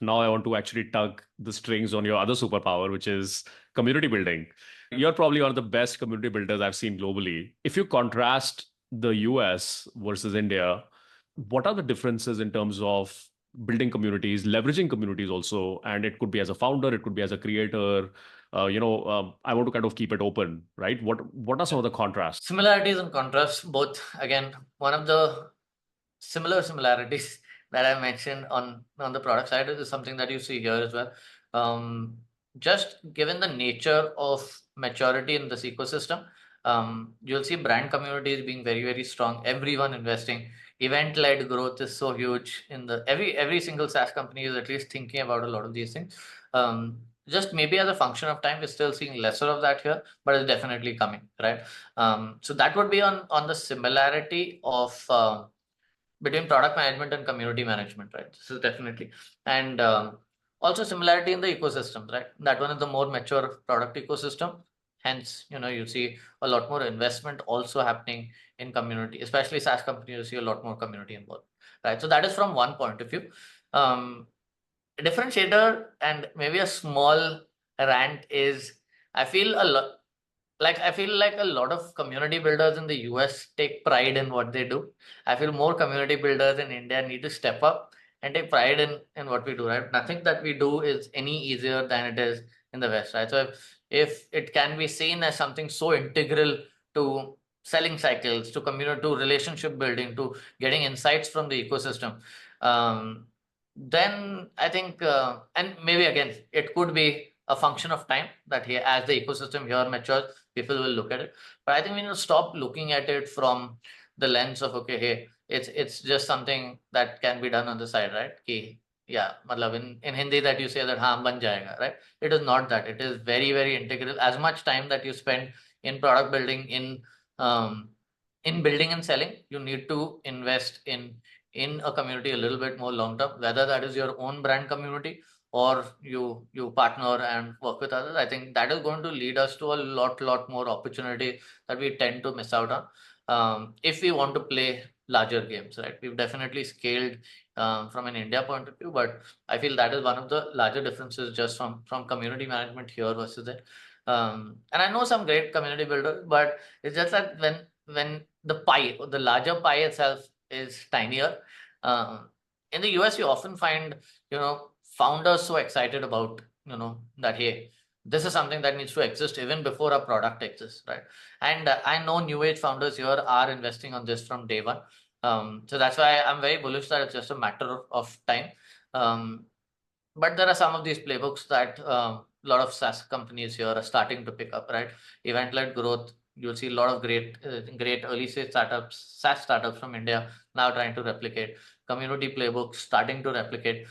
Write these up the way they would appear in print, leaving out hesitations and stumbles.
Now I want to actually tug the strings on your other superpower, which is community building. You're probably one of the best community builders I've seen globally. If you contrast the US versus India, what are the differences in terms of building communities, leveraging communities also? And it could be as a founder, it could be as a creator. I want to kind of keep it open, right? What are some of the contrasts? Similarities and contrasts, both. Again, one of the similarities that I mentioned on the product side is something that you see here as well. Um, just given the nature of maturity in this ecosystem, you'll see brand communities being very, very strong. Everyone investing. Event-led growth is so huge in the every single SaaS company is at least thinking about a lot of these things. Just maybe as a function of time, we're still seeing lesser of that here, but it's definitely coming, right? So that would be on the similarity of between product management and community management, right? This is definitely, and also similarity in the ecosystems, right? That one is the more mature product ecosystem. Hence, you see a lot more investment also happening in community, especially SaaS companies. You see a lot more community involved, right? So that is from one point of view. A differentiator and maybe a small rant is I feel a lot I feel like a lot of community builders in the US take pride in what they do. I feel more community builders in India need to step up and take pride in what we do, right? Nothing that we do is any easier than it is in the West, right? So if it can be seen as something so integral to selling cycles, to community, to relationship building, to getting insights from the ecosystem, um, then I think, and maybe again, it could be a function of time that here, as the ecosystem here matures, people will look at it. But I think we need to stop looking at it from the lens of, okay, hey, it's just something that can be done on the side, right? Ki, yeah, matlab in Hindi that you say that haan ban jayega, right? It is not that. It is very, very integral. As much time that you spend in product building, um, in building and selling, you need to invest in a community a little bit more long term, whether that is your own brand community or you partner and work with others. I think that is going to lead us to a lot more opportunity that we tend to miss out on, if we want to play larger games, right? We've definitely scaled from an India point of view, but I feel that is one of the larger differences just from community management here versus there. And I know some great community builders, but it's just that when the pie, or the larger pie itself, is tinier. Um, in the US, you often find, founders so excited about, that, hey, this is something that needs to exist even before a product exists, right? And I know new age founders here are investing on this from day one. So that's why I'm very bullish that it's just a matter of time. Um, but there are some of these playbooks that a lot of SaaS companies here are starting to pick up, right? Event-led growth. You'll see a lot of great early stage startups, SaaS startups from India now trying to replicate community playbooks, starting to replicate.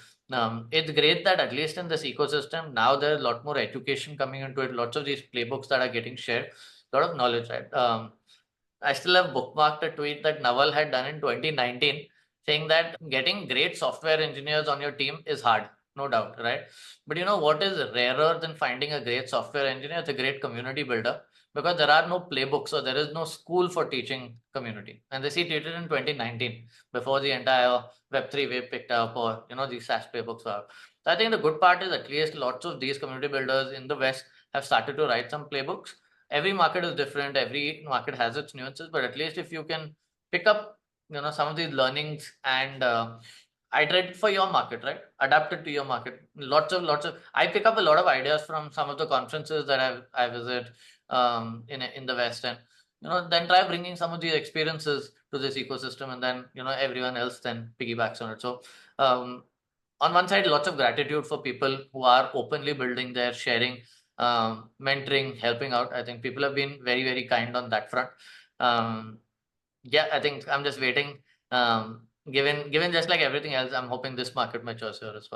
It's great that at least in this ecosystem now there's a lot more education coming into it. Lots of these playbooks that are getting shared, a lot of knowledge, right? I still have bookmarked a tweet that Naval had done in 2019 saying that getting great software engineers on your team is hard, no doubt, right? But you know what is rarer than finding a great software engineer? It's a great community builder, because there are no playbooks or there is no school for teaching community. And this he tweeted in 2019 before the entire Web3 wave picked up, or these SaaS playbooks are. So I think the good part is at least lots of these community builders in the West have started to write some playbooks. Every market is different, every market has its nuances, but at least if you can pick up some of these learnings and iterate for your market, right, adapt it to your market. Lots of I pick up a lot of ideas from some of the conferences that I visit in the West, and then try bringing some of these experiences to this ecosystem, and then everyone else then piggybacks on it. So on one side, lots of gratitude for people who are openly building their sharing, mentoring, helping out. I think people have been very, very kind on that front. Um, yeah, I think I'm just waiting. Given just like everything else, I'm hoping this market matures here as well.